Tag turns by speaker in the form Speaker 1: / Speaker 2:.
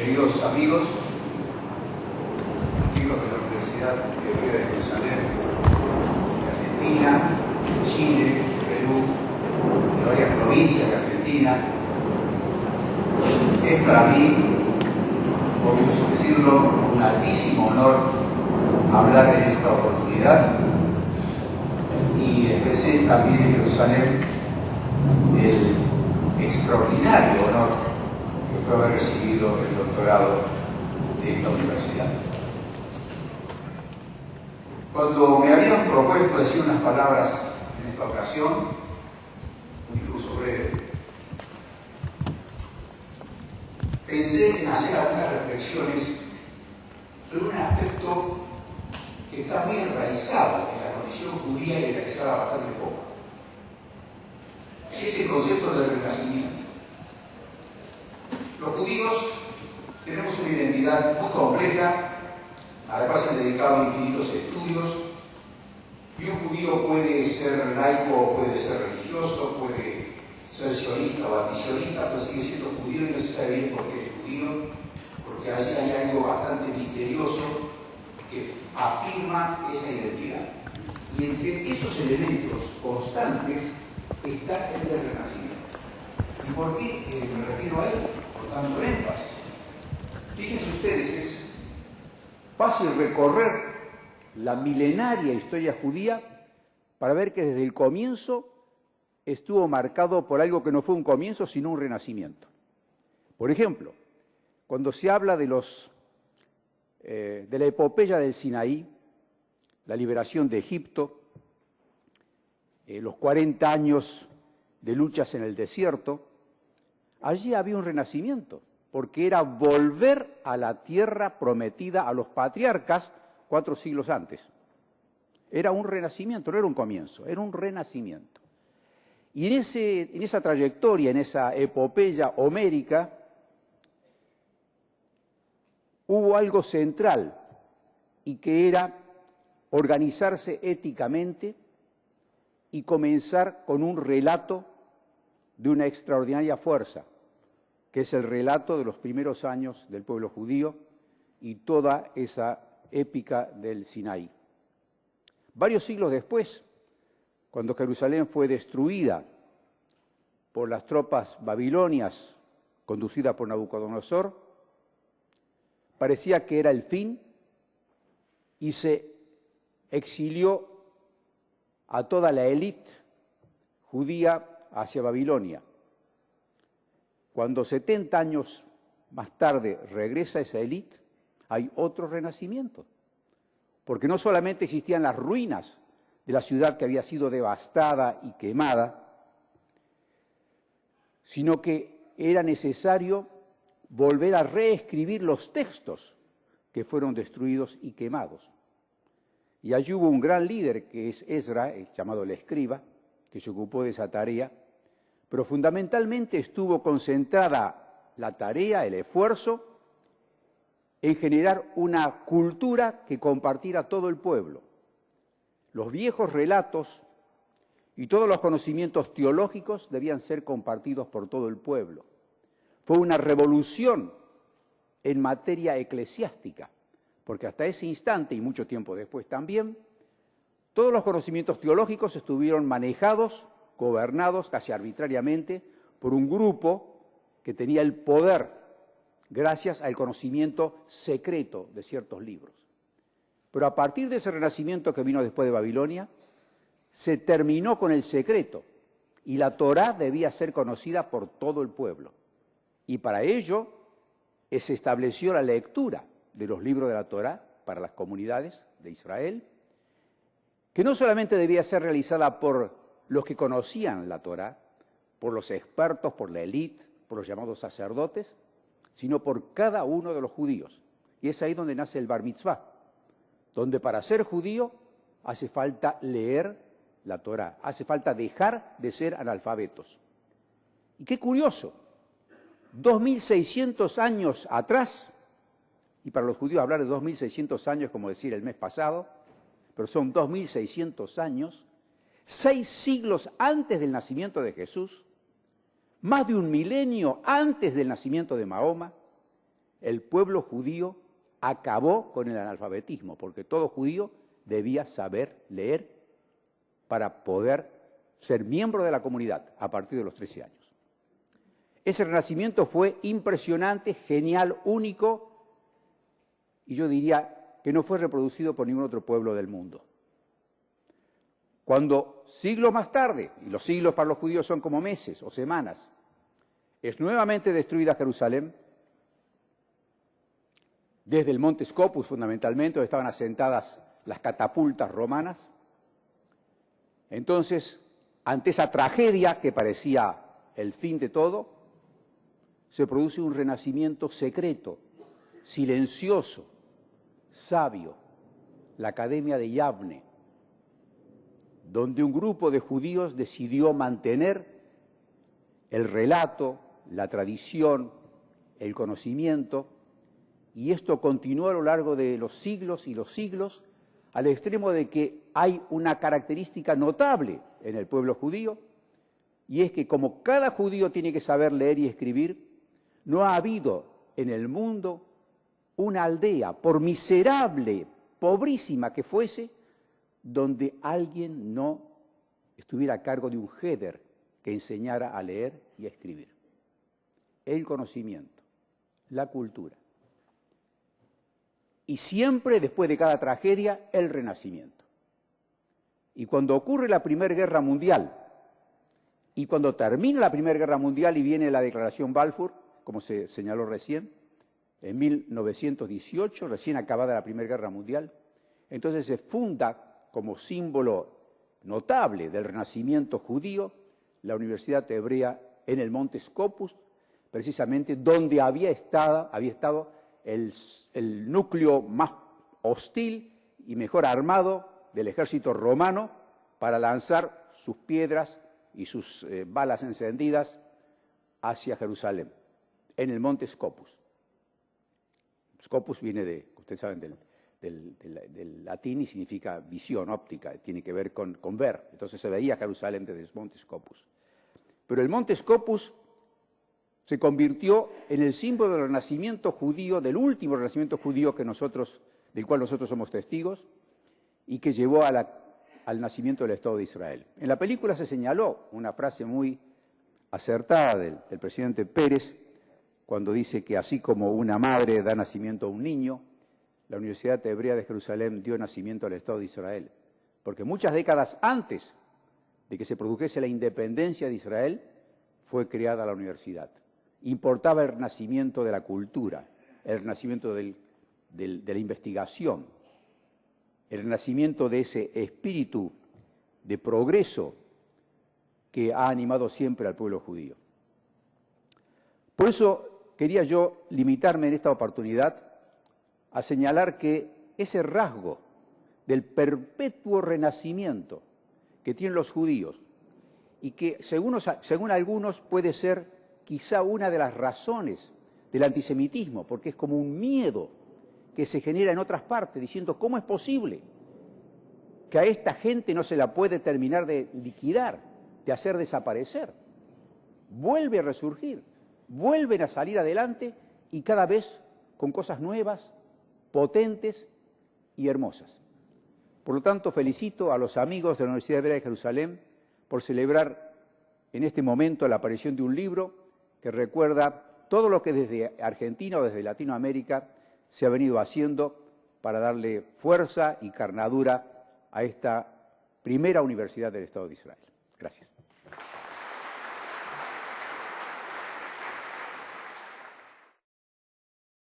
Speaker 1: Queridos amigos de la Universidad Hebrea de Jerusalén, de Argentina, de Chile, de Perú, de varias provincias de Argentina, es para mí, por decirlo, un altísimo honor hablar en esta oportunidad y expresé también en Jerusalén el extraordinario honor que fue haber recibido el doctorado de esta universidad. Cuando me habían propuesto decir unas palabras en esta ocasión, un discurso breve, pensé en hacer algunas reflexiones sobre un aspecto que está muy enraizado en la condición judía y enraizada bastante poco. Es el concepto del renacimiento. Los judíos tenemos una identidad muy compleja, además han dedicado infinitos estudios, y un judío puede ser laico, puede ser religioso, puede ser sionista o antisionista, pero sigue siendo judío y no se sabe bien por qué es judío, porque allí hay algo bastante misterioso que afirma esa identidad. Y entre esos elementos constantes está el del renacimiento. ¿Y por qué me refiero a él? Por tanto énfasis. Fíjense ustedes, es fácil recorrer la milenaria historia judía para ver que desde el comienzo estuvo marcado por algo que no fue un comienzo, sino un renacimiento. Por ejemplo, cuando se habla de la epopeya del Sinaí, la liberación de Egipto, los 40 años de luchas en el desierto, allí había un renacimiento, porque era volver a la tierra prometida a los patriarcas 4 siglos antes. Era un renacimiento, no era un comienzo, era un renacimiento. Y en esa trayectoria, en esa epopeya homérica, hubo algo central, y que era organizarse éticamente y comenzar con un relato de una extraordinaria fuerza, que es el relato de los primeros años del pueblo judío y toda esa épica del Sinaí. Varios siglos después, cuando Jerusalén fue destruida por las tropas babilonias conducidas por Nabucodonosor, parecía que era el fin y se exilió a toda la élite judía hacia Babilonia. Cuando 70 años más tarde regresa esa élite, hay otro renacimiento, porque no solamente existían las ruinas de la ciudad que había sido devastada y quemada, sino que era necesario volver a reescribir los textos que fueron destruidos y quemados. Y allí hubo un gran líder, que es Esdra, llamado el escriba, que se ocupó de esa tarea, pero fundamentalmente estuvo concentrada la tarea, el esfuerzo, en generar una cultura que compartiera todo el pueblo. Los viejos relatos y todos los conocimientos teológicos debían ser compartidos por todo el pueblo. Fue una revolución en materia eclesiástica, porque hasta ese instante, y mucho tiempo después también, todos los conocimientos teológicos estuvieron manejados, gobernados casi arbitrariamente por un grupo que tenía el poder gracias al conocimiento secreto de ciertos libros. Pero a partir de ese renacimiento que vino después de Babilonia, se terminó con el secreto y la Torá debía ser conocida por todo el pueblo. Y para ello se estableció la lectura de los libros de la Torá para las comunidades de Israel, que no solamente debía ser realizada por los que conocían la Torá, por los expertos, por la élite, por los llamados sacerdotes, sino por cada uno de los judíos. Y es ahí donde nace el Bar Mitzvah, donde para ser judío hace falta leer la Torá, hace falta dejar de ser analfabetos. Y qué curioso, 2600 años atrás, y para los judíos hablar de 2600 años es como decir el mes pasado, pero son 2600 años, 6 siglos antes del nacimiento de Jesús, más de un milenio antes del nacimiento de Mahoma, el pueblo judío acabó con el analfabetismo, porque todo judío debía saber leer para poder ser miembro de la comunidad a partir de los 13 años. Ese renacimiento fue impresionante, genial, único, y yo diría que no fue reproducido por ningún otro pueblo del mundo. Cuando siglos más tarde, y los siglos para los judíos son como meses o semanas, es nuevamente destruida Jerusalén, desde el monte Scopus fundamentalmente, donde estaban asentadas las catapultas romanas. Entonces, ante esa tragedia que parecía el fin de todo, se produce un renacimiento secreto, silencioso, sabio, la Academia de Yavne, donde un grupo de judíos decidió mantener el relato, la tradición, el conocimiento, y esto continuó a lo largo de los siglos y los siglos, al extremo de que hay una característica notable en el pueblo judío, y es que como cada judío tiene que saber leer y escribir, no ha habido en el mundo una aldea, por miserable, pobrísima que fuese, donde alguien no estuviera a cargo de un heder que enseñara a leer y a escribir. El conocimiento, la cultura. Y siempre, después de cada tragedia, el renacimiento. Y cuando ocurre la Primera Guerra Mundial, y cuando termina la Primera Guerra Mundial y viene la Declaración Balfour, como se señaló recién, en 1918, recién acabada la Primera Guerra Mundial, entonces se funda como símbolo notable del renacimiento judío la Universidad Hebrea en el monte Scopus, precisamente donde había estado el núcleo más hostil y mejor armado del ejército romano para lanzar sus piedras y sus balas encendidas hacia Jerusalén, en el monte Scopus. Scopus viene de, ustedes saben, del latín y significa visión óptica, tiene que ver con ver. Entonces se veía Jerusalén desde el monte Scopus. Pero el monte Scopus se convirtió en el símbolo del renacimiento judío, del último renacimiento judío del cual nosotros somos testigos, y que llevó al nacimiento del Estado de Israel. En la película se señaló una frase muy acertada del presidente Pérez, cuando dice que así como una madre da nacimiento a un niño, la Universidad Hebrea de Jerusalén dio nacimiento al Estado de Israel. Porque muchas décadas antes de que se produjese la independencia de Israel, fue creada la universidad. Importaba el renacimiento de la cultura, el renacimiento de la investigación, el renacimiento de ese espíritu de progreso que ha animado siempre al pueblo judío. Por eso quería yo limitarme en esta oportunidad a señalar que ese rasgo del perpetuo renacimiento que tienen los judíos y que según algunos puede ser quizá una de las razones del antisemitismo, porque es como un miedo que se genera en otras partes, diciendo ¿cómo es posible que a esta gente no se la puede terminar de liquidar, de hacer desaparecer? Vuelve a resurgir, vuelven a salir adelante y cada vez con cosas nuevas, potentes y hermosas. Por lo tanto, felicito a los amigos de la Universidad Hebrea de Jerusalén por celebrar en este momento la aparición de un libro que recuerda todo lo que desde Argentina o desde Latinoamérica se ha venido haciendo para darle fuerza y carnadura a esta primera universidad del Estado de Israel. Gracias.